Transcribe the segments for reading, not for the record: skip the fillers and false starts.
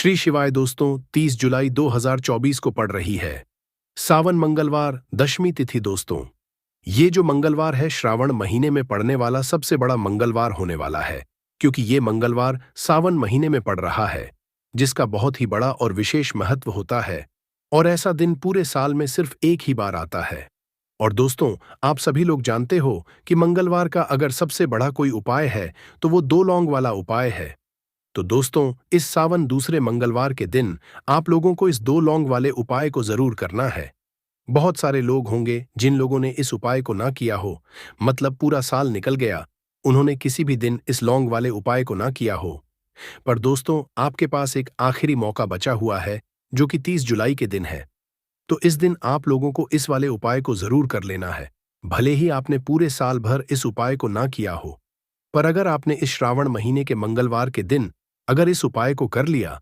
श्री शिवाय दोस्तों, 30 जुलाई 2024 को पड़ रही है सावन मंगलवार दशमी तिथि। दोस्तों, ये जो मंगलवार है श्रावण महीने में पड़ने वाला सबसे बड़ा मंगलवार होने वाला है, क्योंकि ये मंगलवार सावन महीने में पड़ रहा है, जिसका बहुत ही बड़ा और विशेष महत्व होता है। और ऐसा दिन पूरे साल में सिर्फ एक ही बार आता है। और दोस्तों, आप सभी लोग जानते हो कि मंगलवार का अगर सबसे बड़ा कोई उपाय है तो वो दो लौंग वाला उपाय है। तो दोस्तों, इस सावन दूसरे मंगलवार के दिन आप लोगों को इस दो लौंग वाले उपाय को जरूर करना है। बहुत सारे लोग होंगे जिन लोगों ने इस उपाय को ना किया हो, मतलब पूरा साल निकल गया, उन्होंने किसी भी दिन इस लौंग वाले उपाय को ना किया हो। पर दोस्तों, आपके पास एक आखिरी मौका बचा हुआ है, जो कि 30 जुलाई के दिन है। तो इस दिन आप लोगों को इस वाले उपाय को जरूर कर लेना है, भले ही आपने पूरे साल भर इस उपाय को ना किया हो। पर अगर आपने इस श्रावण महीने के मंगलवार के दिन अगर इस उपाय को कर लिया,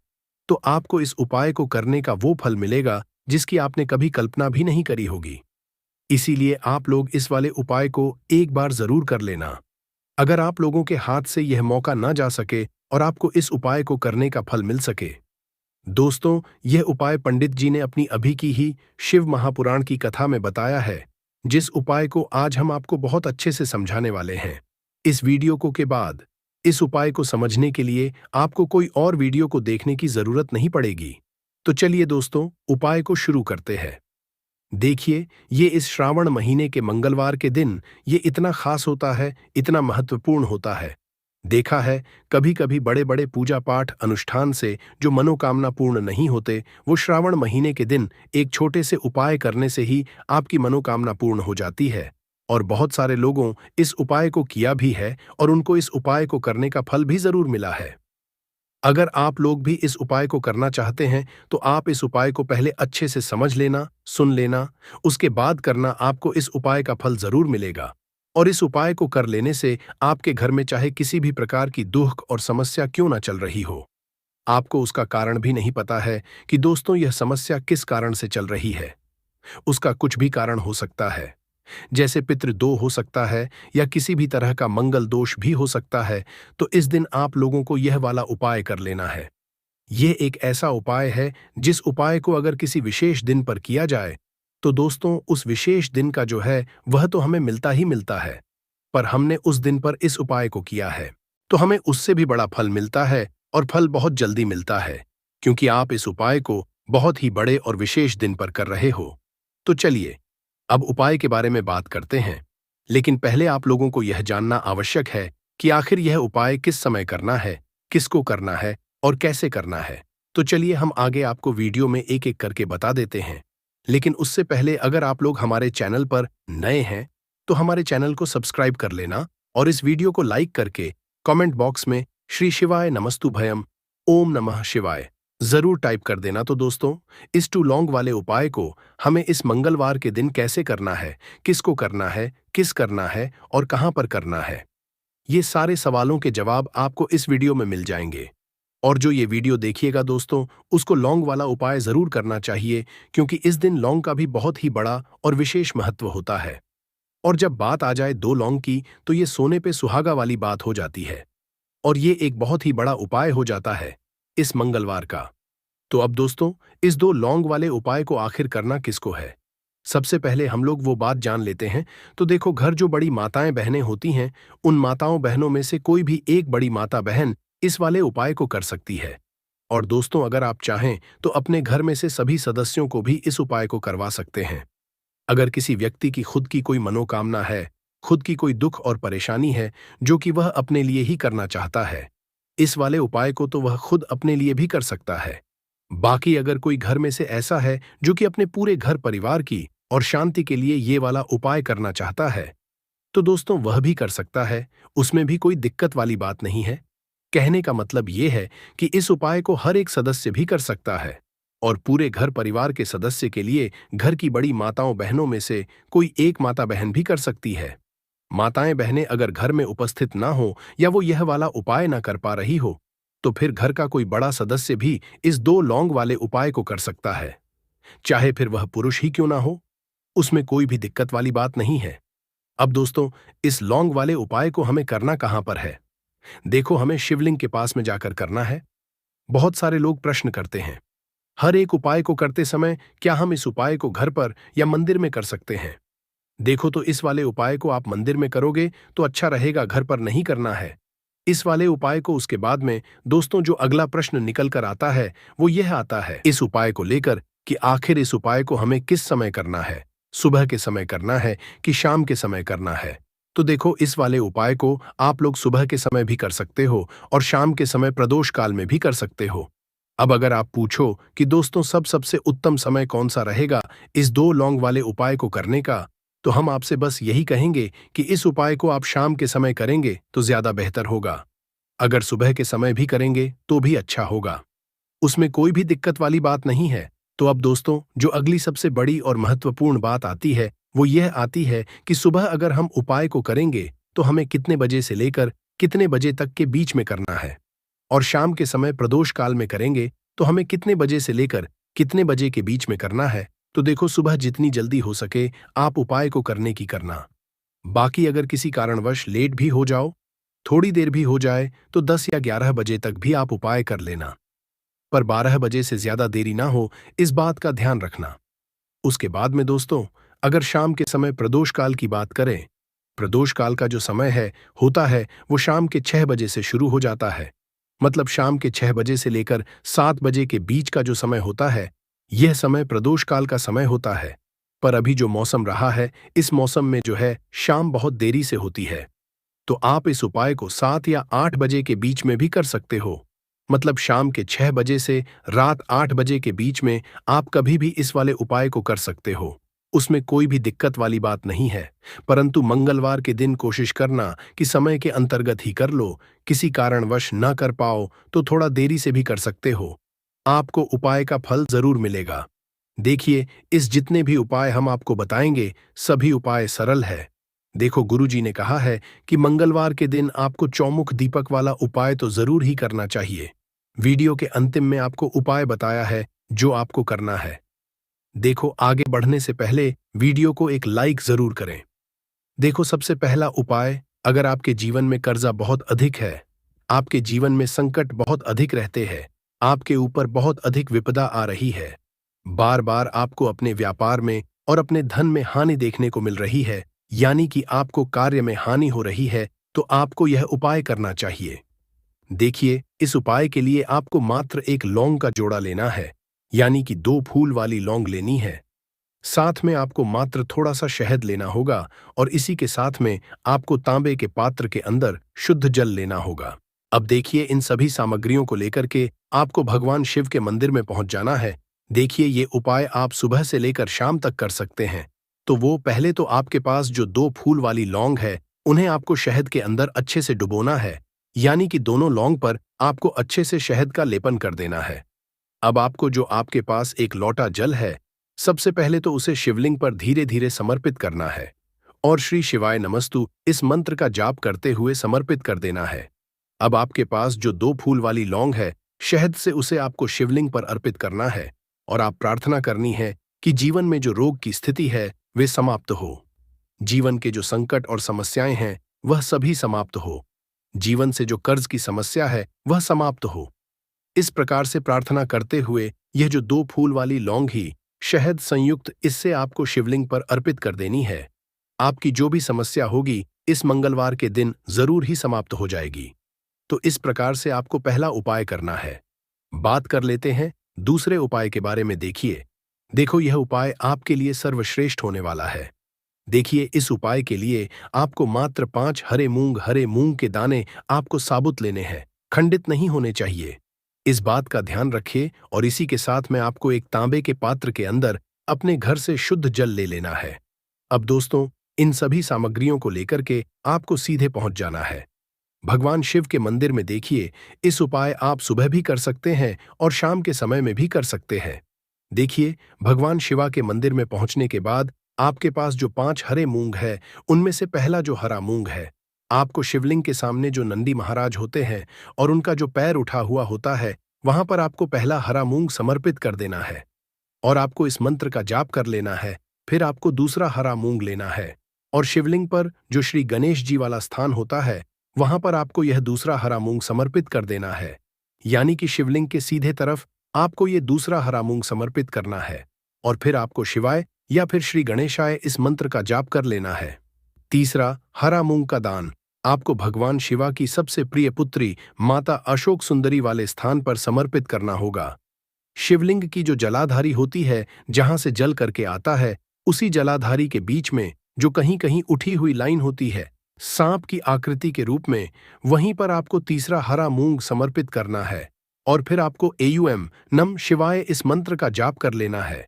तो आपको इस उपाय को करने का वो फल मिलेगा जिसकी आपने कभी कल्पना भी नहीं करी होगी। इसीलिए आप लोग इस वाले उपाय को एक बार जरूर कर लेना। अगर आप लोगों के हाथ से यह मौका ना जा सके और आपको इस उपाय को करने का फल मिल सके, दोस्तों, यह उपाय पंडित जी ने अपनी अभी की ही शिव महापुराण की कथा में बताया है, जिस उपाय को आज हम आपको बहुत अच्छे से समझाने वाले हैं। इस वीडियो को के बाद इस उपाय को समझने के लिए आपको कोई और वीडियो को देखने की जरूरत नहीं पड़ेगी। तो चलिए दोस्तों, उपाय को शुरू करते हैं। देखिए, ये इस श्रावण महीने के मंगलवार के दिन ये इतना खास होता है, इतना महत्वपूर्ण होता है। देखा है, कभी कभी बड़े बड़े पूजा पाठ अनुष्ठान से जो मनोकामना पूर्ण नहीं होते, वो श्रावण महीने के दिन एक छोटे से उपाय करने से ही आपकी मनोकामना पूर्ण हो जाती है। और बहुत सारे लोगों इस उपाय को किया भी है और उनको इस उपाय को करने का फल भी जरूर मिला है। अगर आप लोग भी इस उपाय को करना चाहते हैं, तो आप इस उपाय को पहले अच्छे से समझ लेना, सुन लेना, उसके बाद करना। आपको इस उपाय का फल जरूर मिलेगा। और इस उपाय को कर लेने से आपके घर में चाहे किसी भी प्रकार की दुख और समस्या क्यों ना चल रही हो, आपको उसका कारण भी नहीं पता है कि दोस्तों यह समस्या किस कारण से चल रही है। उसका कुछ भी कारण हो सकता है, जैसे पितृदोष हो सकता है या किसी भी तरह का मंगल दोष भी हो सकता है। तो इस दिन आप लोगों को यह वाला उपाय कर लेना है। यह एक ऐसा उपाय है जिस उपाय को अगर किसी विशेष दिन पर किया जाए, तो दोस्तों उस विशेष दिन का जो है वह तो हमें मिलता ही मिलता है। पर हमने उस दिन पर इस उपाय को किया है, तो हमें उससे भी बड़ा फल मिलता है, और फल बहुत जल्दी मिलता है, क्योंकि आप इस उपाय को बहुत ही बड़े और विशेष दिन पर कर रहे हो। तो चलिए, अब उपाय के बारे में बात करते हैं। लेकिन पहले आप लोगों को यह जानना आवश्यक है कि आखिर यह उपाय किस समय करना है, किसको करना है और कैसे करना है। तो चलिए, हम आगे आपको वीडियो में एक एक करके बता देते हैं। लेकिन उससे पहले अगर आप लोग हमारे चैनल पर नए हैं, तो हमारे चैनल को सब्सक्राइब कर लेना और इस वीडियो को लाइक करके कमेंट बॉक्स में श्री शिवाय नमस्तुभयम, ओम नमः शिवाय जरूर टाइप कर देना। तो दोस्तों, इस टू लौंग वाले उपाय को हमें इस मंगलवार के दिन कैसे करना है, किसको करना है, किस करना है और कहां पर करना है, ये सारे सवालों के जवाब आपको इस वीडियो में मिल जाएंगे। और जो ये वीडियो देखिएगा दोस्तों, उसको लौंग वाला उपाय जरूर करना चाहिए, क्योंकि इस दिन लौंग का भी बहुत ही बड़ा और विशेष महत्व होता है। और जब बात आ जाए दो लौंग की, तो ये सोने पे सुहागा वाली बात हो जाती है, और ये एक बहुत ही बड़ा उपाय हो जाता है इस मंगलवार का। तो अब दोस्तों, इस दो लौंग वाले उपाय को आखिर करना किसको है, सबसे पहले हम लोग वो बात जान लेते हैं। तो देखो, घर जो बड़ी माताएं बहनें होती हैं, उन माताओं बहनों में से कोई भी एक बड़ी माता बहन इस वाले उपाय को कर सकती है। और दोस्तों, अगर आप चाहें तो अपने घर में से सभी सदस्यों को भी इस उपाय को करवा सकते हैं। अगर किसी व्यक्ति की खुद की कोई मनोकामना है, खुद की कोई दुख और परेशानी है जो कि वह अपने लिए ही करना चाहता है, इस वाले उपाय को तो वह खुद अपने लिए भी कर सकता है। बाकी अगर कोई घर में से ऐसा है जो कि अपने पूरे घर परिवार की और शांति के लिए ये वाला उपाय करना चाहता है, तो दोस्तों वह भी कर सकता है। उसमें भी कोई दिक्कत वाली बात नहीं है। कहने का मतलब ये है कि इस उपाय को हर एक सदस्य भी कर सकता है, और पूरे घर परिवार के सदस्य के लिए घर की बड़ी माताओं बहनों में से कोई एक माता बहन भी कर सकती है। माताएं बहनें अगर घर में उपस्थित ना हो या वो यह वाला उपाय ना कर पा रही हो, तो फिर घर का कोई बड़ा सदस्य भी इस दो लौंग वाले उपाय को कर सकता है, चाहे फिर वह पुरुष ही क्यों ना हो। उसमें कोई भी दिक्कत वाली बात नहीं है। अब दोस्तों, इस लौंग वाले उपाय को हमें करना कहां पर है? देखो, हमें शिवलिंग के पास में जाकर करना है। बहुत सारे लोग प्रश्न करते हैं, हर एक उपाय को करते समय क्या हम इस उपाय को घर पर या मंदिर में कर सकते हैं? देखो, तो इस वाले उपाय को आप मंदिर में करोगे तो अच्छा रहेगा, घर पर नहीं करना है। इस वाले उपाय को उसके बाद में दोस्तों जो अगला प्रश्न निकल कर आता है वो यह आता है इस उपाय को लेकर कि आखिर इस उपाय को हमें किस समय करना है, सुबह के समय करना है कि शाम के समय करना है? तो देखो, इस वाले उपाय को आप लोग सुबह के समय भी कर सकते हो और शाम के समय प्रदोष काल में भी कर सकते हो। अब अगर आप पूछो कि दोस्तों सबसे उत्तम समय कौन सा रहेगा इस दो लौंग वाले उपाय को करने का, तो हम आपसे बस यही कहेंगे कि इस उपाय को आप शाम के समय करेंगे तो ज्यादा बेहतर होगा। अगर सुबह के समय भी करेंगे तो भी अच्छा होगा, उसमें कोई भी दिक्कत वाली बात नहीं है। तो अब दोस्तों जो अगली सबसे बड़ी और महत्वपूर्ण बात आती है वो यह आती है कि सुबह अगर हम उपाय को करेंगे तो हमें कितने बजे से लेकर कितने बजे तक के बीच में करना है, और शाम के समय प्रदोष काल में करेंगे तो हमें कितने बजे से लेकर कितने बजे के बीच में करना है। तो देखो, सुबह जितनी जल्दी हो सके आप उपाय को करने की करना। बाकी अगर किसी कारणवश लेट भी हो जाओ, थोड़ी देर भी हो जाए, तो 10 या 11 बजे तक भी आप उपाय कर लेना, पर 12 बजे से ज्यादा देरी ना हो, इस बात का ध्यान रखना। उसके बाद में दोस्तों अगर शाम के समय प्रदोष काल की बात करें, प्रदोष काल का जो समय है होता है वो शाम के 6 बजे से शुरू हो जाता है। मतलब शाम के 6 बजे से लेकर 7 बजे के बीच का जो समय होता है यह समय प्रदोष काल का समय होता है। पर अभी जो मौसम रहा है इस मौसम में जो है शाम बहुत देरी से होती है, तो आप इस उपाय को 7 या 8 बजे के बीच में भी कर सकते हो। मतलब शाम के 6 बजे से रात 8 बजे के बीच में आप कभी भी इस वाले उपाय को कर सकते हो, उसमें कोई भी दिक्कत वाली बात नहीं है। परंतु मंगलवार के दिन कोशिश करना कि समय के अंतर्गत ही कर लो, किसी कारणवश न कर पाओ तो थोड़ा देरी से भी कर सकते हो, आपको उपाय का फल जरूर मिलेगा। देखिए, इस जितने भी उपाय हम आपको बताएंगे सभी उपाय सरल है। देखो, गुरुजी ने कहा है कि मंगलवार के दिन आपको चौमुख दीपक वाला उपाय तो जरूर ही करना चाहिए। वीडियो के अंतिम में आपको उपाय बताया है जो आपको करना है। देखो, आगे बढ़ने से पहले वीडियो को एक लाइक जरूर करें। देखो, सबसे पहला उपाय, अगर आपके जीवन में कर्जा बहुत अधिक है, आपके जीवन में संकट बहुत अधिक रहते हैं, आपके ऊपर बहुत अधिक विपदा आ रही है, बार बार आपको अपने व्यापार में और अपने धन में हानि देखने को मिल रही है, यानी कि आपको कार्य में हानि हो रही है, तो आपको यह उपाय करना चाहिए। देखिए, इस उपाय के लिए आपको मात्र एक लौंग का जोड़ा लेना है, यानी कि 2 फूल वाली लौंग लेनी है। साथ में आपको मात्र थोड़ा सा शहद लेना होगा और इसी के साथ में आपको तांबे के पात्र के अंदर शुद्ध जल लेना होगा। अब देखिए, इन सभी सामग्रियों को लेकर के आपको भगवान शिव के मंदिर में पहुंच जाना है। देखिए, ये उपाय आप सुबह से लेकर शाम तक कर सकते हैं। तो वो पहले तो आपके पास जो 2 फूल वाली लौंग है उन्हें आपको शहद के अंदर अच्छे से डुबोना है, यानी कि दोनों लौंग पर आपको अच्छे से शहद का लेपन कर देना है। अब आपको जो आपके पास एक लोटा जल है, सबसे पहले तो उसे शिवलिंग पर धीरे धीरे समर्पित करना है और श्री शिवाय नमस्तु इस मंत्र का जाप करते हुए समर्पित कर देना है। अब आपके पास जो 2 फूल वाली लौंग है, शहद से उसे आपको शिवलिंग पर अर्पित करना है और आप प्रार्थना करनी है कि जीवन में जो रोग की स्थिति है वे समाप्त हो, जीवन के जो संकट और समस्याएं हैं वह सभी समाप्त हो, जीवन से जो कर्ज की समस्या है वह समाप्त हो। इस प्रकार से प्रार्थना करते हुए यह जो 2 फूल वाली लौंग ही शहद संयुक्त इससे आपको शिवलिंग पर अर्पित कर देनी है। आपकी जो भी समस्या होगी इस मंगलवार के दिन जरूर ही समाप्त हो जाएगी। तो इस प्रकार से आपको पहला उपाय करना है। बात कर लेते हैं दूसरे उपाय के बारे में। देखो, यह उपाय आपके लिए सर्वश्रेष्ठ होने वाला है। देखिए, इस उपाय के लिए आपको मात्र 5 हरे मूंग के दाने आपको साबुत लेने हैं, खंडित नहीं होने चाहिए। इस बात का ध्यान रखिए और इसी के साथ में आपको एक तांबे के पात्र के अंदर अपने घर से शुद्ध जल ले लेना है। अब दोस्तों, इन सभी सामग्रियों को लेकर के आपको सीधे पहुंच जाना है भगवान शिव के मंदिर में। देखिए, इस उपाय आप सुबह भी कर सकते हैं और शाम के समय में भी कर सकते हैं। देखिए, भगवान शिवा के मंदिर में पहुंचने के बाद आपके पास जो 5 हरे मूंग है उनमें से पहला जो हरा मूंग है, आपको शिवलिंग के सामने जो नंदी महाराज होते हैं और उनका जो पैर उठा हुआ होता है वहां पर आपको पहला हरा मूंग समर्पित कर देना है और आपको इस मंत्र का जाप कर लेना है। फिर आपको दूसरा हरा मूंग लेना है और शिवलिंग पर जो श्री गणेश जी वाला स्थान होता है वहां पर आपको यह दूसरा हरा मूंग समर्पित कर देना है, यानी कि शिवलिंग के सीधे तरफ आपको ये दूसरा हरा मूंग समर्पित करना है और फिर आपको शिवाय या फिर श्री गणेशाय इस मंत्र का जाप कर लेना है। तीसरा, हरा मूंग का दान आपको भगवान शिवा की सबसे प्रिय पुत्री माता अशोक सुंदरी वाले स्थान पर समर्पित करना होगा। शिवलिंग की जो जलाधारी होती है, जहां से जल करके आता है, उसी जलाधारी के बीच में जो कहीं कहीं उठी हुई लाइन होती है सांप की आकृति के रूप में, वहीं पर आपको तीसरा हरा मूंग समर्पित करना है और फिर आपको एयूएम नम शिवाय इस मंत्र का जाप कर लेना है।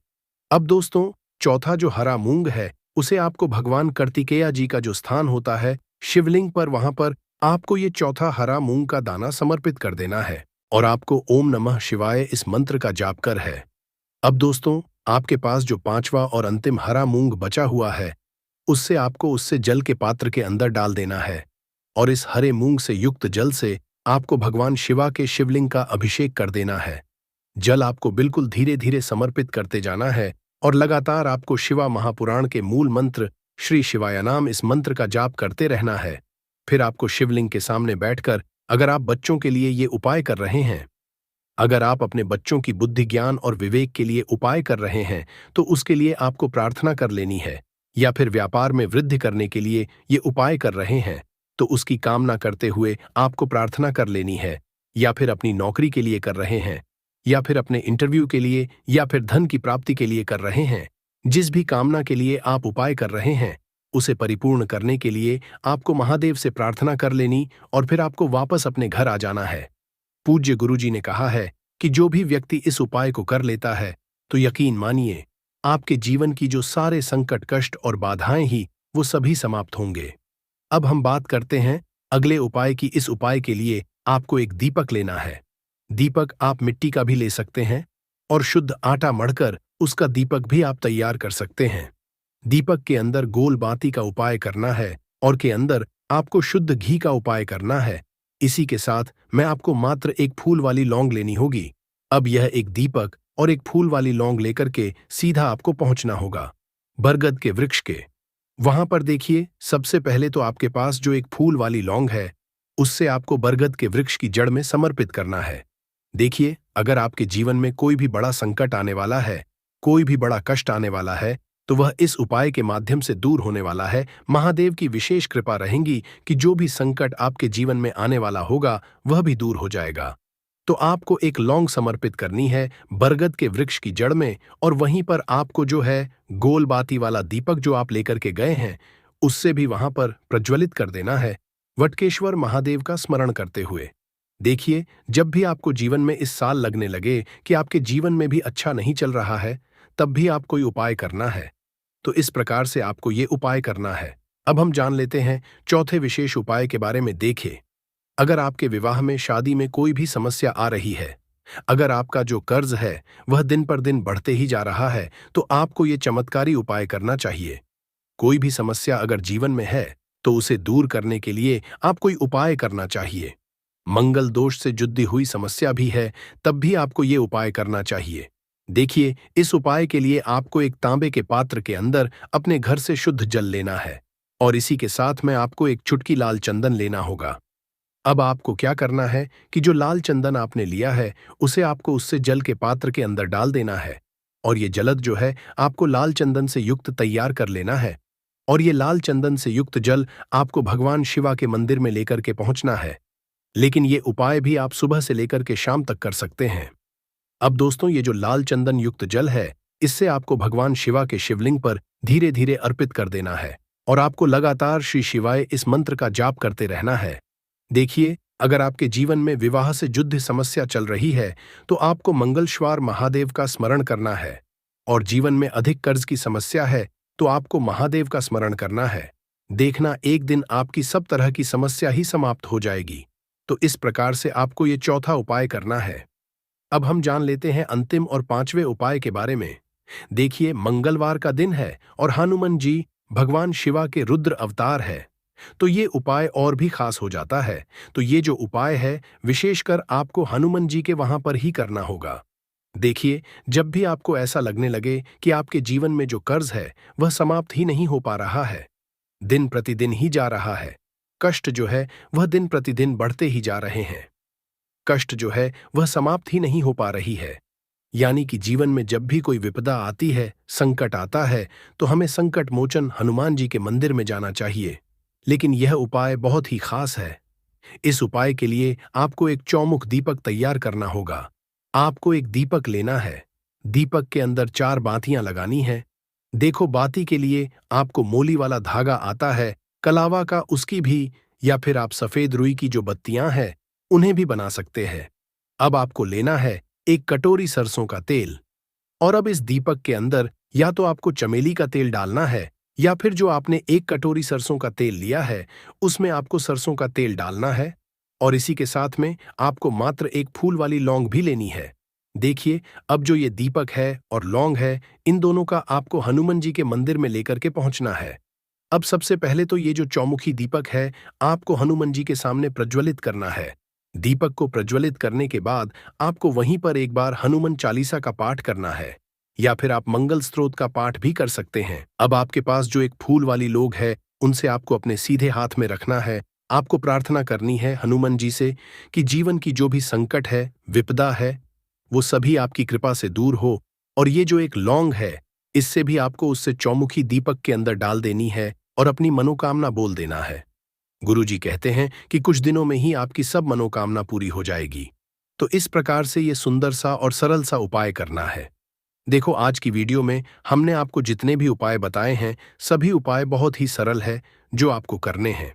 अब दोस्तों, चौथा जो हरा मूंग है उसे आपको भगवान कार्तिकेय जी का जो स्थान होता है शिवलिंग पर, वहां पर आपको ये चौथा हरा मूंग का दाना समर्पित कर देना है और आपको ओम नमः शिवाय इस मंत्र का जाप कर है। अब दोस्तों, आपके पास जो पांचवा और अंतिम हरा मूंग बचा हुआ है उससे आपको उससे जल के पात्र के अंदर डाल देना है और इस हरे मूंग से युक्त जल से आपको भगवान शिवा के शिवलिंग का अभिषेक कर देना है। जल आपको बिल्कुल धीरे धीरे समर्पित करते जाना है और लगातार आपको शिवा महापुराण के मूल मंत्र श्री शिवाय नाम इस मंत्र का जाप करते रहना है। फिर आपको शिवलिंग के सामने बैठकर, अगर आप बच्चों के लिए ये उपाय कर रहे हैं, अगर आप अपने बच्चों की बुद्धि ज्ञान और विवेक के लिए उपाय कर रहे हैं तो उसके लिए आपको प्रार्थना कर लेनी है, या फिर व्यापार में वृद्धि करने के लिए ये उपाय कर रहे हैं तो उसकी कामना करते हुए आपको प्रार्थना कर लेनी है, या फिर अपनी नौकरी के लिए कर रहे हैं, या फिर अपने इंटरव्यू के लिए, या फिर धन की प्राप्ति के लिए कर रहे हैं। जिस भी कामना के लिए आप उपाय कर रहे हैं उसे परिपूर्ण करने के लिए आपको महादेव से प्रार्थना कर लेनी और फिर आपको वापस अपने घर आ जाना है। पूज्य गुरुजी ने कहा है कि जो भी व्यक्ति इस उपाय को कर लेता है तो यकीन मानिए आपके जीवन की जो सारे संकट, कष्ट और बाधाएं ही वो सभी समाप्त होंगे। अब हम बात करते हैं अगले उपाय की। इस उपाय के लिए आपको एक दीपक लेना है। दीपक आप मिट्टी का भी ले सकते हैं और शुद्ध आटा मढ़कर उसका दीपक भी आप तैयार कर सकते हैं। दीपक के अंदर गोल बाती का उपाय करना है और के अंदर आपको शुद्ध घी का उपाय करना है। इसी के साथ मैं आपको मात्र एक फूल वाली लौंग लेनी होगी। अब यह एक दीपक और एक फूल वाली लौंग लेकर के सीधा आपको पहुंचना होगा बरगद के वृक्ष के। वहां पर देखिए, सबसे पहले तो आपके पास जो एक फूल वाली लौंग है उससे आपको बरगद के वृक्ष की जड़ में समर्पित करना है। देखिए, अगर आपके जीवन में कोई भी बड़ा संकट आने वाला है, कोई भी बड़ा कष्ट आने वाला है, तो वह इस उपाय के माध्यम से दूर होने वाला है। महादेव की विशेष कृपा रहेगी कि जो भी संकट आपके जीवन में आने वाला होगा वह भी दूर हो जाएगा। तो आपको एक लौंग समर्पित करनी है बरगद के वृक्ष की जड़ में और वहीं पर आपको जो है गोल बाती वाला दीपक जो आप लेकर के गए हैं उससे भी वहां पर प्रज्वलित कर देना है, वटकेश्वर महादेव का स्मरण करते हुए। देखिए, जब भी आपको जीवन में इस साल लगने लगे कि आपके जीवन में भी अच्छा नहीं चल रहा है, तब भी आप कोई उपाय करना है। तो इस प्रकार से आपको ये उपाय करना है। अब हम जान लेते हैं चौथे विशेष उपाय के बारे में। देखिए, अगर आपके विवाह में, शादी में कोई भी समस्या आ रही है, अगर आपका जो कर्ज है वह दिन पर दिन बढ़ते ही जा रहा है, तो आपको ये चमत्कारी उपाय करना चाहिए। कोई भी समस्या अगर जीवन में है तो उसे दूर करने के लिए आप कोई उपाय करना चाहिए। मंगल दोष से जुड़ी हुई समस्या भी है तब भी आपको ये उपाय करना चाहिए। देखिए, इस उपाय के लिए आपको एक तांबे के पात्र के अंदर अपने घर से शुद्ध जल लेना है और इसी के साथ में आपको एक चुटकी लाल चंदन लेना होगा। अब आपको क्या करना है कि जो लाल चंदन आपने लिया है उसे आपको उससे जल के पात्र के अंदर डाल देना है और ये जलद जो है आपको लाल चंदन से युक्त तैयार कर लेना है और ये लाल चंदन से युक्त जल आपको भगवान शिवा के मंदिर में लेकर के पहुंचना है। लेकिन ये उपाय भी आप सुबह से लेकर के शाम तक कर सकते हैं। अब दोस्तों, ये जो लाल चंदन युक्त जल है इससे आपको भगवान शिवा के शिवलिंग पर धीरे धीरे अर्पित कर देना है और आपको लगातार श्री शिवाय इस मंत्र का जाप करते रहना है। देखिए, अगर आपके जीवन में विवाह से जुड़ी समस्या चल रही है तो आपको मंगलश्वार महादेव का स्मरण करना है और जीवन में अधिक कर्ज की समस्या है तो आपको महादेव का स्मरण करना है। देखना, एक दिन आपकी सब तरह की समस्या ही समाप्त हो जाएगी। तो इस प्रकार से आपको ये चौथा उपाय करना है। अब हम जान लेते हैं अंतिम और पांचवें उपाय के बारे में। देखिए, मंगलवार का दिन है और हनुमान जी भगवान शिवा के रुद्र अवतार है, तो ये उपाय और भी खास हो जाता है। तो ये जो उपाय है विशेषकर आपको हनुमान जी के वहां पर ही करना होगा। देखिए, जब भी आपको ऐसा लगने लगे कि आपके जीवन में जो कर्ज है वह समाप्त ही नहीं हो पा रहा है, दिन प्रतिदिन ही जा रहा है, कष्ट जो है वह दिन प्रतिदिन बढ़ते ही जा रहे हैं, कष्ट जो है वह समाप्त ही नहीं हो पा रही है। यानी कि जीवन में जब भी कोई विपदा आती है, संकट आता है, तो हमें संकट मोचन हनुमान जी के मंदिर में जाना चाहिए। लेकिन यह उपाय बहुत ही खास है। इस उपाय के लिए आपको एक चौमुख दीपक तैयार करना होगा। आपको एक दीपक लेना है। दीपक के अंदर 4 बातियां लगानी है। देखो, बाती के लिए आपको मोली वाला धागा आता है, कलावा का उसकी भी, या फिर आप सफेद रुई की जो बत्तियां हैं उन्हें भी बना सकते हैं। अब आपको लेना है एक कटोरी सरसों का तेल, और अब इस दीपक के अंदर या तो आपको चमेली का तेल डालना है, या फिर जो आपने एक कटोरी सरसों का तेल लिया है उसमें आपको सरसों का तेल डालना है। और इसी के साथ में आपको मात्र एक फूल वाली लौंग भी लेनी है। देखिए, अब जो ये दीपक है और लौंग है, इन दोनों का आपको हनुमान जी के मंदिर में लेकर के पहुंचना है। अब सबसे पहले तो ये जो चौमुखी दीपक है आपको हनुमान जी के सामने प्रज्वलित करना है। दीपक को प्रज्वलित करने के बाद आपको वहीं पर एक बार हनुमान चालीसा का पाठ करना है, या फिर आप मंगल स्तोत्र का पाठ भी कर सकते हैं। अब आपके पास जो एक फूल वाली लोग है उनसे आपको अपने सीधे हाथ में रखना है। आपको प्रार्थना करनी है हनुमान जी से कि जीवन की जो भी संकट है, विपदा है, वो सभी आपकी कृपा से दूर हो। और ये जो एक लौंग है, इससे भी आपको उससे चौमुखी दीपक के अंदर डाल देनी है और अपनी मनोकामना बोल देना है। गुरुजी कहते हैं कि कुछ दिनों में ही आपकी सब मनोकामना पूरी हो जाएगी। तो इस प्रकार से ये सुंदर सा और सरल सा उपाय करना है। देखो, आज की वीडियो में हमने आपको जितने भी उपाय बताए हैं, सभी उपाय बहुत ही सरल है जो आपको करने हैं।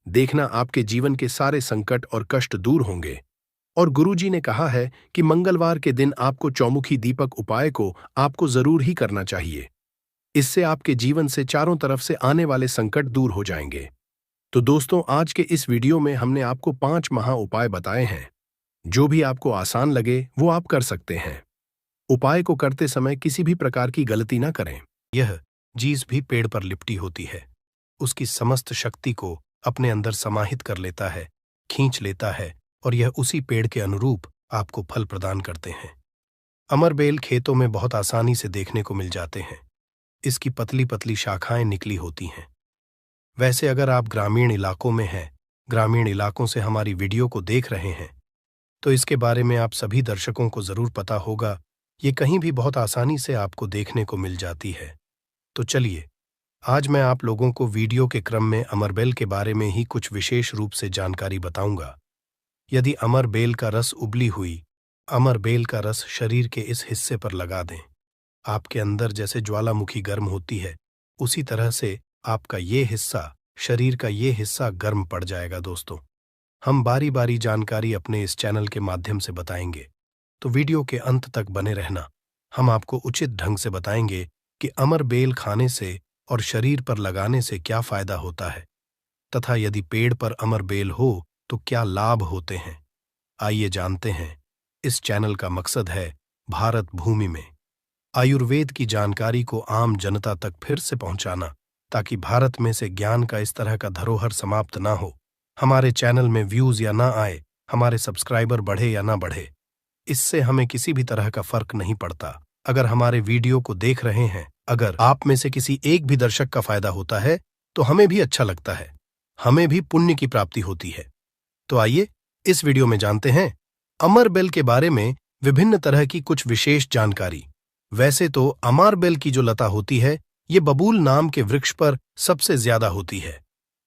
देखना, आपके जीवन के सारे संकट और कष्ट दूर होंगे। और गुरुजी ने कहा है कि मंगलवार के दिन आपको चौमुखी दीपक उपाय को आपको जरूर ही करना चाहिए। इससे आपके जीवन से चारों तरफ से आने वाले संकट दूर हो जाएंगे। तो दोस्तों, आज के इस वीडियो में हमने आपको 5 महा उपाय बताए हैं। जो भी आपको आसान लगे वो आप कर सकते हैं। उपाय को करते समय किसी भी प्रकार की गलती ना करें। यह चीज भी पेड़ पर लिपटी होती है, उसकी समस्त शक्ति को अपने अंदर समाहित कर लेता है, खींच लेता है, और यह उसी पेड़ के अनुरूप आपको फल प्रदान करते हैं। अमरबेल खेतों में बहुत आसानी से देखने को मिल जाते हैं। इसकी पतली पतली शाखाएं निकली होती हैं। वैसे अगर आप ग्रामीण इलाकों में हैं, ग्रामीण इलाकों से हमारी वीडियो को देख रहे हैं, तो इसके बारे में आप सभी दर्शकों को जरूर पता होगा। ये कहीं भी बहुत आसानी से आपको देखने को मिल जाती है। तो चलिए, आज मैं आप लोगों को वीडियो के क्रम में अमरबेल के बारे में ही कुछ विशेष रूप से जानकारी बताऊंगा। यदि अमरबेल का रस उबली हुई अमरबेल का रस शरीर के इस हिस्से पर लगा दें, आपके अंदर जैसे ज्वालामुखी गर्म होती है, उसी तरह से आपका ये हिस्सा, शरीर का ये हिस्सा गर्म पड़ जाएगा। दोस्तों, हम बारी बारी जानकारी अपने इस चैनल के माध्यम से बताएंगे, तो वीडियो के अंत तक बने रहना। हम आपको उचित ढंग से बताएंगे कि अमरबेल खाने से और शरीर पर लगाने से क्या फायदा होता है, तथा यदि पेड़ पर अमरबेल हो तो क्या लाभ होते हैं। आइए जानते हैं। इस चैनल का मकसद है भारत भूमि में आयुर्वेद की जानकारी को आम जनता तक फिर से पहुंचाना, ताकि भारत में से ज्ञान का इस तरह का धरोहर समाप्त ना हो। हमारे चैनल में व्यूज या ना आए, हमारे सब्सक्राइबर बढ़े या ना बढ़े, इससे हमें किसी भी तरह का फर्क नहीं पड़ता। अगर हमारे वीडियो को देख रहे हैं, अगर आप में से किसी एक भी दर्शक का फायदा होता है तो हमें भी अच्छा लगता है, हमें भी पुण्य की प्राप्ति होती है। तो आइए इस वीडियो में जानते हैं अमरबेल के बारे में विभिन्न तरह की कुछ विशेष जानकारी। वैसे तो अमरबेल की जो लता होती है, ये बबूल नाम के वृक्ष पर सबसे ज्यादा होती है,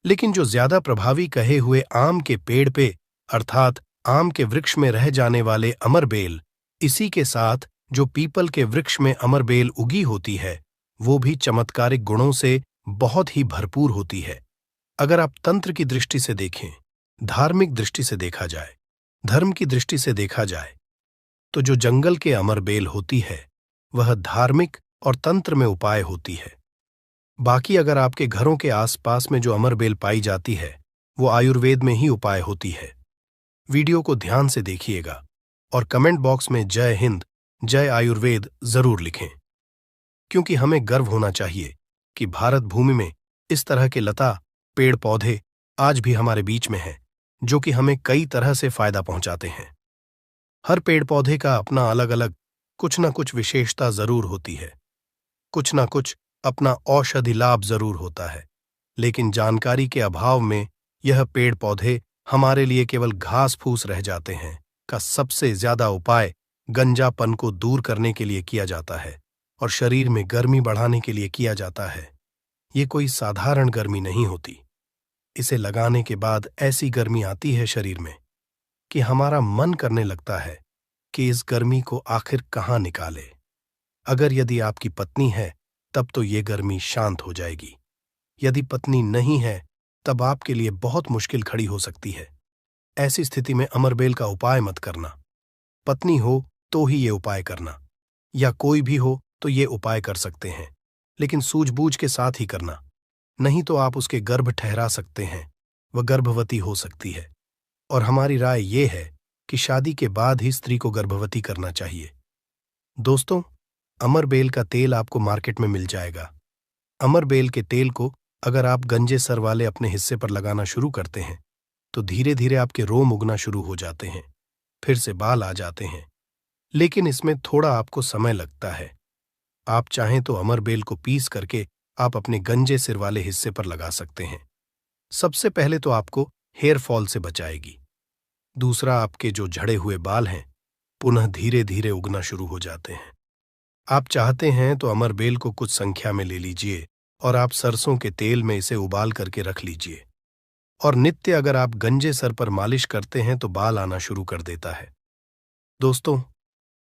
लेकिन जो ज्यादा प्रभावी कहे हुए आम के पेड़ पे, अर्थात आम के वृक्ष में रह जाने वाले अमरबेल, इसी के साथ जो पीपल के वृक्ष में अमरबेल उगी होती है, वो भी चमत्कारिक गुणों से बहुत ही भरपूर होती है। अगर आप तंत्र की दृष्टि से देखें, धार्मिक दृष्टि से देखा जाए, धर्म की दृष्टि से देखा जाए, तो जो जंगल के अमरबेल होती है वह धार्मिक और तंत्र में उपाय होती है। बाकी अगर आपके घरों के आसपास में जो अमरबेल पाई जाती है वो आयुर्वेद में ही उपाय होती है। वीडियो को ध्यान से देखिएगा और कमेंट बॉक्स में जय हिंद, जय आयुर्वेद जरूर लिखें, क्योंकि हमें गर्व होना चाहिए कि भारत भूमि में इस तरह के लता, पेड़ पौधे आज भी हमारे बीच में हैं, जो कि हमें कई तरह से फायदा पहुंचाते हैं। हर पेड़ पौधे का अपना अलग अलग कुछ न कुछ विशेषता जरूर होती है, कुछ न कुछ अपना औषधि लाभ जरूर होता है, लेकिन जानकारी के अभाव में यह पेड़ पौधे हमारे लिए केवल घास फूस रह जाते हैं, का सबसे ज्यादा उपाय गंजापन को दूर करने के लिए किया जाता है और शरीर में गर्मी बढ़ाने के लिए किया जाता है। ये कोई साधारण गर्मी नहीं होती। इसे लगाने के बाद ऐसी गर्मी आती है शरीर में कि हमारा मन करने लगता है कि इस गर्मी को आखिर कहाँ निकाले। अगर यदि आपकी पत्नी है तब तो ये गर्मी शांत हो जाएगी। यदि पत्नी नहीं है तब आपके लिए बहुत मुश्किल खड़ी हो सकती है। ऐसी स्थिति में अमरबेल का उपाय मत करना। पत्नी हो तो ही ये उपाय करना, या कोई भी हो तो ये उपाय कर सकते हैं, लेकिन सूझबूझ के साथ ही करना, नहीं तो आप उसके गर्भ ठहरा सकते हैं, वह गर्भवती हो सकती है। और हमारी राय ये है कि शादी के बाद ही स्त्री को गर्भवती करना चाहिए। दोस्तों, अमरबेल का तेल आपको मार्केट में मिल जाएगा। अमरबेल के तेल को अगर आप गंजे सर वाले अपने हिस्से पर लगाना शुरू करते हैं तो धीरे धीरे आपके रोम उगना शुरू हो जाते हैं, फिर से बाल आ जाते हैं, लेकिन इसमें थोड़ा आपको समय लगता है। आप चाहें तो अमरबेल को पीस करके आप अपने गंजे सिर वाले हिस्से पर लगा सकते हैं। सबसे पहले तो आपको हेयर फॉल से बचाएगी। दूसरा, आपके जो झड़े हुए बाल हैं पुनः धीरे धीरे उगना शुरू हो जाते हैं। आप चाहते हैं तो अमरबेल को कुछ संख्या में ले लीजिए और आप सरसों के तेल में इसे उबाल करके रख लीजिए, और नित्य अगर आप गंजे सर पर मालिश करते हैं तो बाल आना शुरू कर देता है। दोस्तों,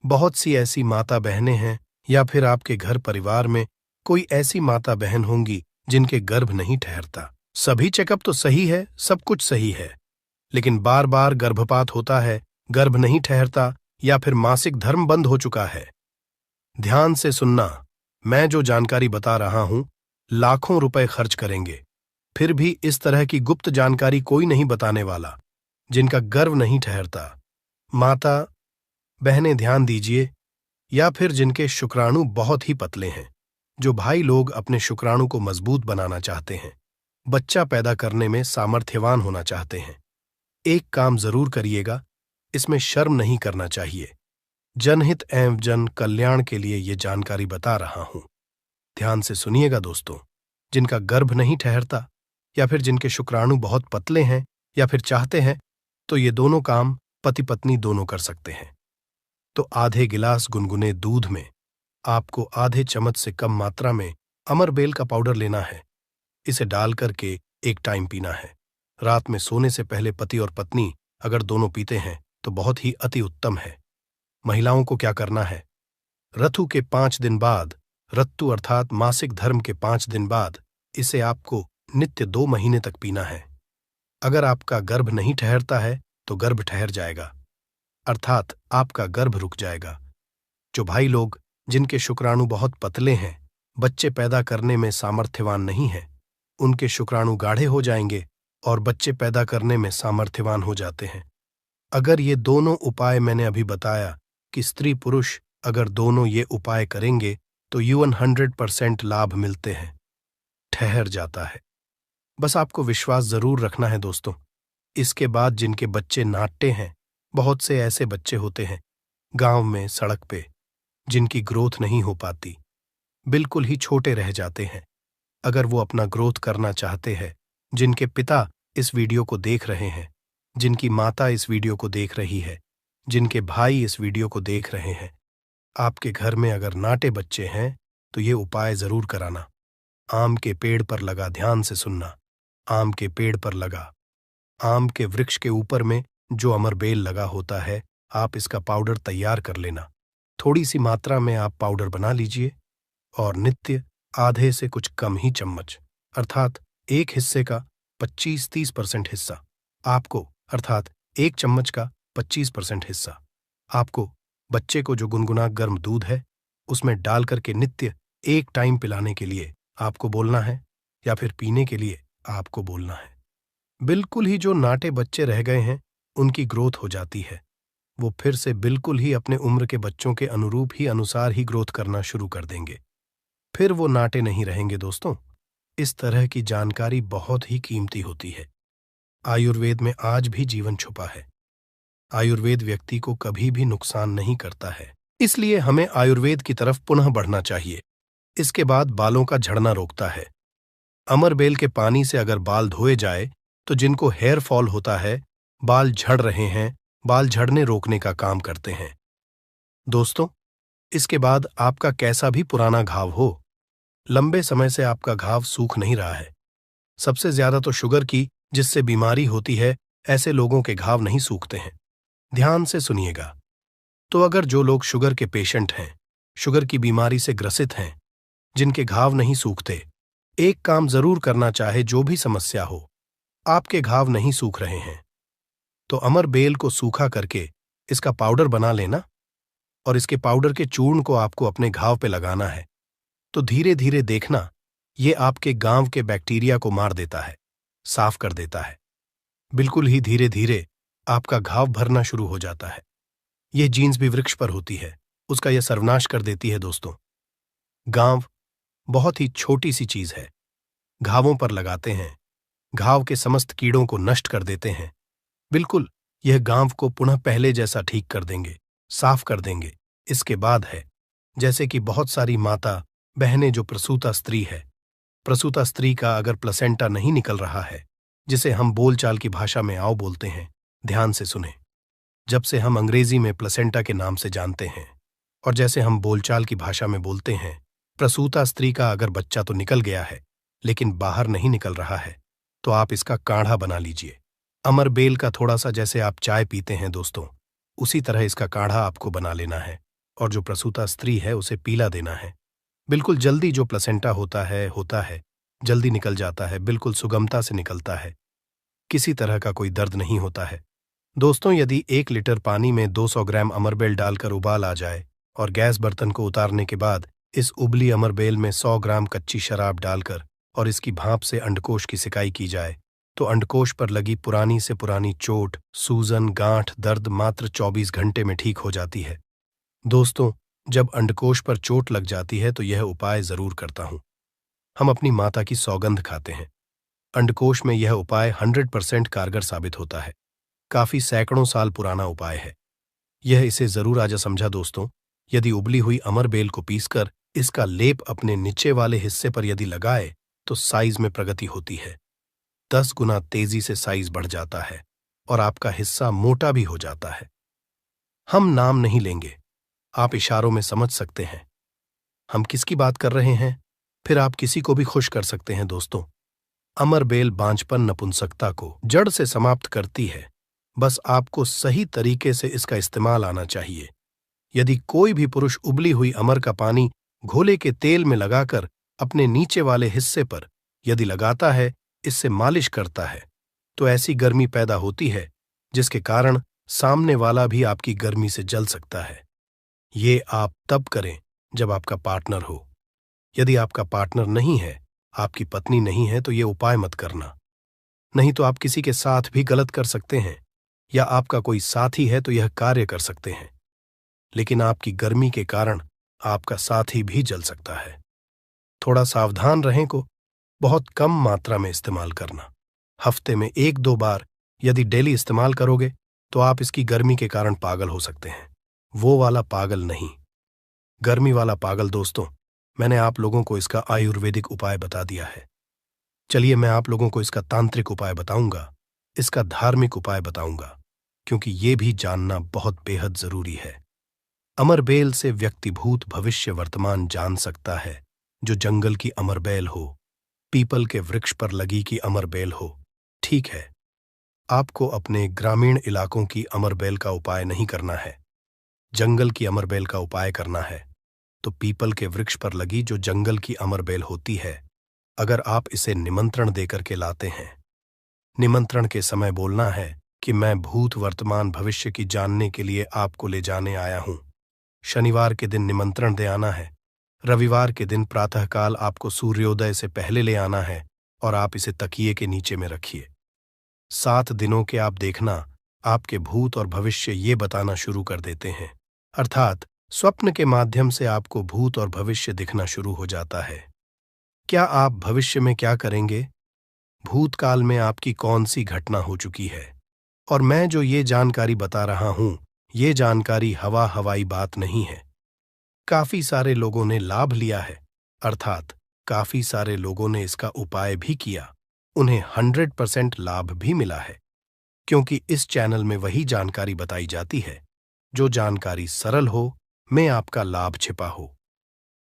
बहुत सी ऐसी माता बहनें हैं या फिर आपके घर परिवार में कोई ऐसी माता बहन होंगी जिनके गर्भ नहीं ठहरता। सभी चेकअप तो सही है, सब कुछ सही है, लेकिन बार बार गर्भपात होता है, गर्भ नहीं ठहरता, या फिर मासिक धर्म बंद हो चुका है। ध्यान से सुनना, मैं जो जानकारी बता रहा हूं लाखों रुपए खर्च करेंगे, फिर भी इस तरह की गुप्त जानकारी कोई नहीं बताने वाला। जिनका गर्भ नहीं ठहरता, माता बहनें ध्यान दीजिए, या फिर जिनके शुक्राणु बहुत ही पतले हैं, जो भाई लोग अपने शुक्राणु को मजबूत बनाना चाहते हैं, बच्चा पैदा करने में सामर्थ्यवान होना चाहते हैं, एक काम जरूर करिएगा, इसमें शर्म नहीं करना चाहिए। जनहित एवं जन कल्याण के लिए ये जानकारी बता रहा हूं। ध्यान से सुनिएगा दोस्तों, जिनका गर्भ नहीं ठहरता या फिर जिनके शुक्राणु बहुत पतले हैं या फिर चाहते हैं, तो ये दोनों काम पति पत्नी दोनों कर सकते हैं। तो आधे गिलास गुनगुने दूध में आपको आधे चम्मच से कम मात्रा में अमरबेल का पाउडर लेना है। इसे डाल करके एक टाइम पीना है। रात में सोने से पहले पति और पत्नी अगर दोनों पीते हैं तो बहुत ही अति उत्तम है। महिलाओं को क्या करना है, ऋतु के 5 दिन बाद, ऋतु अर्थात मासिक धर्म के 5 दिन बाद इसे आपको नित्य 2 महीने तक पीना है। अगर आपका गर्भ नहीं ठहरता है तो गर्भ ठहर जाएगा, अर्थात आपका गर्भ रुक जाएगा। जो भाई लोग जिनके शुक्राणु बहुत पतले हैं, बच्चे पैदा करने में सामर्थ्यवान नहीं हैं, उनके शुक्राणु गाढ़े हो जाएंगे और बच्चे पैदा करने में सामर्थ्यवान हो जाते हैं। अगर ये दोनों उपाय मैंने अभी बताया कि स्त्री पुरुष अगर दोनों ये उपाय करेंगे तो यून 100% लाभ मिलते हैं, ठहर जाता है। बस आपको विश्वास जरूर रखना है दोस्तों। इसके बाद जिनके बच्चे नाट्य हैं, बहुत से ऐसे बच्चे होते हैं गांव में, सड़क पे, जिनकी ग्रोथ नहीं हो पाती, बिल्कुल ही छोटे रह जाते हैं। अगर वो अपना ग्रोथ करना चाहते हैं, जिनके पिता इस वीडियो को देख रहे हैं, जिनकी माता इस वीडियो को देख रही है, जिनके भाई इस वीडियो को देख रहे हैं, आपके घर में अगर नाटे बच्चे हैं तो ये उपाय जरूर कराना। आम के पेड़ पर लगा, ध्यान से सुनना, आम के पेड़ पर लगा, आम के वृक्ष के ऊपर में जो अमरबेल लगा होता है, आप इसका पाउडर तैयार कर लेना। थोड़ी सी मात्रा में आप पाउडर बना लीजिए और नित्य आधे से कुछ कम ही चम्मच, अर्थात एक हिस्से का 25-30% हिस्सा आपको, अर्थात एक चम्मच का 25% हिस्सा आपको बच्चे को जो गुनगुना गर्म दूध है उसमें डाल करके नित्य एक टाइम पिलाने के लिए आपको बोलना है, या फिर पीने के लिए आपको बोलना है। बिल्कुल ही जो नाटे बच्चे रह गए हैं उनकी ग्रोथ हो जाती है, वो फिर से बिल्कुल ही अपने उम्र के बच्चों के अनुरूप ही अनुसार ही ग्रोथ करना शुरू कर देंगे, फिर वो नाटे नहीं रहेंगे। दोस्तों, इस तरह की जानकारी बहुत ही कीमती होती है। आयुर्वेद में आज भी जीवन छुपा है। आयुर्वेद व्यक्ति को कभी भी नुकसान नहीं करता है, इसलिए हमें आयुर्वेद की तरफ पुनः बढ़ना चाहिए। इसके बाद बालों का झड़ना रोकता है। अमरबेल के पानी से अगर बाल धोए जाए तो जिनको हेयर फॉल होता है, बाल झड़ रहे हैं, बाल झड़ने रोकने का काम करते हैं। दोस्तों, इसके बाद आपका कैसा भी पुराना घाव हो, लंबे समय से आपका घाव सूख नहीं रहा है, सबसे ज्यादा तो शुगर की जिससे बीमारी होती है, ऐसे लोगों के घाव नहीं सूखते हैं। ध्यान से सुनिएगा। तो अगर जो लोग शुगर के पेशेंट हैं, शुगर की बीमारी से ग्रसित हैं, जिनके घाव नहीं सूखते, एक काम जरूर करना चाहे जो भी समस्या हो, आपके घाव नहीं सूख रहे हैं, तो अमर बेल को सूखा करके इसका पाउडर बना लेना और इसके पाउडर के चूर्ण को आपको अपने घाव पे लगाना है। तो धीरे धीरे देखना, ये आपके गांव के बैक्टीरिया को मार देता है, साफ कर देता है। बिल्कुल ही धीरे धीरे आपका घाव भरना शुरू हो जाता है। यह जीन्स भी वृक्ष पर होती है, उसका यह सर्वनाश कर देती है। दोस्तों, गांव बहुत ही छोटी सी चीज है, घावों पर लगाते हैं, घाव के समस्त कीड़ों को नष्ट कर देते हैं। बिल्कुल यह गांव को पुनः पहले जैसा ठीक कर देंगे, साफ कर देंगे। इसके बाद है, जैसे कि बहुत सारी माता बहनें जो प्रसूता स्त्री है, प्रसूता स्त्री का अगर प्लेसेंटा नहीं निकल रहा है, जिसे हम बोलचाल की भाषा में आओ बोलते हैं, ध्यान से सुने। जब से हम अंग्रेजी में प्लेसेंटा के नाम से जानते हैं और जैसे हम बोलचाल की भाषा में बोलते हैं, प्रसूता स्त्री का अगर बच्चा तो निकल गया है लेकिन बाहर नहीं निकल रहा है, तो आप इसका काढ़ा बना लीजिए। अमर बेल का थोड़ा सा जैसे आप चाय पीते हैं दोस्तों, उसी तरह इसका काढ़ा आपको बना लेना है और जो प्रसूता स्त्री है उसे पीला देना है। बिल्कुल जल्दी जो प्लेसेंटा होता है, जल्दी निकल जाता है, बिल्कुल सुगमता से निकलता है, किसी तरह का कोई दर्द नहीं होता है। दोस्तों, यदि 1 लीटर पानी में 200 ग्राम अमरबेल डालकर उबाल आ जाए और गैस बर्तन को उतारने के बाद इस उबली अमरबेल में 100 ग्राम कच्ची शराब डालकर और इसकी भाप से अंडकोश की सिकाई की जाए, तो अंडकोश पर लगी पुरानी से पुरानी चोट, सूजन, गांठ, दर्द मात्र 24 घंटे में ठीक हो जाती है। दोस्तों, जब अंडकोश पर चोट लग जाती है तो यह उपाय जरूर करता हूं। हम अपनी माता की सौगंध खाते हैं। अंडकोश में यह उपाय 100% कारगर साबित होता है। काफी सैकड़ों साल पुराना उपाय है यह, इसे जरूर आजा समझा। दोस्तों, यदि उबली हुई अमरबेल को पीसकर इसका लेप अपने नीचे वाले हिस्से पर यदि लगाए तो साइज में प्रगति होती है, 10 गुना तेजी से साइज बढ़ जाता है और आपका हिस्सा मोटा भी हो जाता है। हम नाम नहीं लेंगे, आप इशारों में समझ सकते हैं हम किसकी बात कर रहे हैं, फिर आप किसी को भी खुश कर सकते हैं। दोस्तों, अमरबेल बांझपन, नपुंसकता को जड़ से समाप्त करती है। बस आपको सही तरीके से इसका इस्तेमाल आना चाहिए। यदि कोई भी पुरुष उबली हुई अमर का पानी घोले के तेल में लगाकर अपने नीचे वाले हिस्से पर यदि लगाता है, इससे मालिश करता है, तो ऐसी गर्मी पैदा होती है जिसके कारण सामने वाला भी आपकी गर्मी से जल सकता है। ये आप तब करें जब आपका पार्टनर हो। यदि आपका पार्टनर नहीं है, आपकी पत्नी नहीं है, तो ये उपाय मत करना। नहीं तो आप किसी के साथ भी गलत कर सकते हैं, या आपका कोई साथी है तो यह कार्य कर सकते हैं, लेकिन आपकी गर्मी के कारण आपका साथी भी जल सकता है। थोड़ा सावधान रहें को बहुत कम मात्रा में इस्तेमाल करना। हफ्ते में 1-2 बार यदि डेली इस्तेमाल करोगे तो आप इसकी गर्मी के कारण पागल हो सकते हैं। वो वाला पागल नहीं, गर्मी वाला पागल। दोस्तों, मैंने आप लोगों को इसका आयुर्वेदिक उपाय बता दिया है। चलिए मैं आप लोगों को इसका तांत्रिक उपाय बताऊंगा, इसका धार्मिक उपाय बताऊंगा, क्योंकि ये भी जानना बहुत बेहद जरूरी है। अमरबेल से व्यक्ति भूत भविष्य वर्तमान जान सकता है। जो जंगल की अमरबेल हो, पीपल के वृक्ष पर लगी की अमरबेल हो, ठीक है, आपको अपने ग्रामीण इलाकों की अमरबेल का उपाय नहीं करना है, जंगल की अमरबेल का उपाय करना है। तो पीपल के वृक्ष पर लगी जो जंगल की अमरबेल होती है, अगर आप इसे निमंत्रण देकर के लाते हैं, निमंत्रण के समय बोलना है कि मैं भूत वर्तमान भविष्य की जानने के लिए आपको ले जाने आया हूं। शनिवार के दिन निमंत्रण दे आना है, रविवार के दिन प्रातःकाल आपको सूर्योदय से पहले ले आना है और आप इसे तकिए के नीचे में रखिए। 7 दिनों के आप देखना, आपके भूत और भविष्य ये बताना शुरू कर देते हैं, अर्थात स्वप्न के माध्यम से आपको भूत और भविष्य दिखना शुरू हो जाता है। क्या आप भविष्य में क्या करेंगे, भूतकाल में आपकी कौन सी घटना हो चुकी है, और मैं जो ये जानकारी बता रहा हूं, ये जानकारी हवाई बात नहीं है। काफी सारे लोगों ने लाभ लिया है, अर्थात काफी सारे लोगों ने इसका उपाय भी किया, उन्हें 100% लाभ भी मिला है। क्योंकि इस चैनल में वही जानकारी बताई जाती है जो जानकारी सरल हो, में आपका लाभ छिपा हो।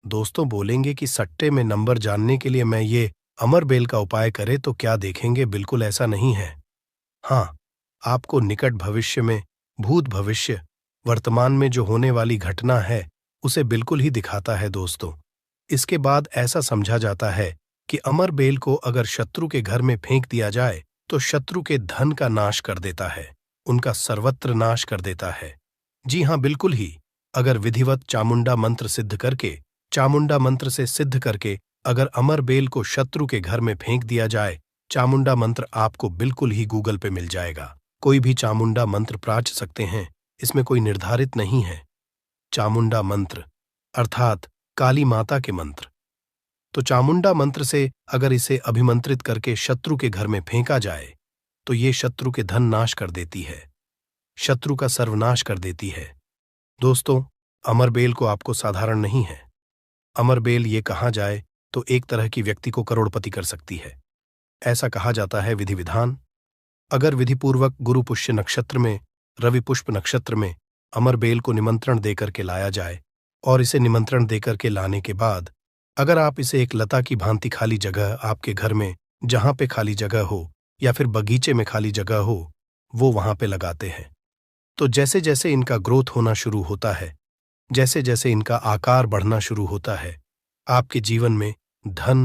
दोस्तों बोलेंगे कि सट्टे में नंबर जानने के लिए मैं ये अमरबेल का उपाय करे तो क्या देखेंगे? बिल्कुल ऐसा नहीं है। हाँ, आपको निकट भविष्य में, भूत भविष्य, वर्तमान में जो होने वाली घटना है उसे बिल्कुल ही दिखाता है दोस्तों। इसके बाद ऐसा समझा जाता है कि अमरबेल को अगर शत्रु के घर में फेंक दिया जाए तो शत्रु के धन का नाश कर देता है, उनका सर्वत्र नाश कर देता है। जी हाँ, बिल्कुल ही। अगर विधिवत चामुंडा मंत्र सिद्ध करके, चामुंडा मंत्र से सिद्ध करके अगर अमरबेल को शत्रु के घर में फेंक दिया जाए, चामुंडा मंत्र आपको बिल्कुल ही गूगल पे मिल जाएगा। कोई भी चामुंडा मंत्र प्राच सकते हैं, इसमें कोई निर्धारित नहीं है। चामुंडा मंत्र अर्थात काली माता के मंत्र। तो चामुंडा मंत्र से अगर इसे अभिमंत्रित करके शत्रु के घर में फेंका जाए तो ये शत्रु के धन नाश कर देती है, शत्रु का सर्वनाश कर देती है। दोस्तों, अमरबेल को आपको साधारण नहीं है। अमरबेल ये कहा जाए तो एक तरह की व्यक्ति को करोड़पति कर सकती है। ऐसा कहा जाता है विधि विधान। अगर विधिपूर्वक गुरु पुष्य नक्षत्र में, रवि पुष्प नक्षत्र में अमरबेल को निमंत्रण देकर के लाया जाए और इसे निमंत्रण देकर के लाने के बाद अगर आप इसे एक लता की भांति खाली जगह आपके घर में, जहां पे खाली जगह हो या फिर बगीचे में खाली जगह हो, वो वहां पे लगाते हैं, तो जैसे जैसे इनका ग्रोथ होना शुरू होता है, जैसे जैसे इनका आकार बढ़ना शुरू होता है, आपके जीवन में धन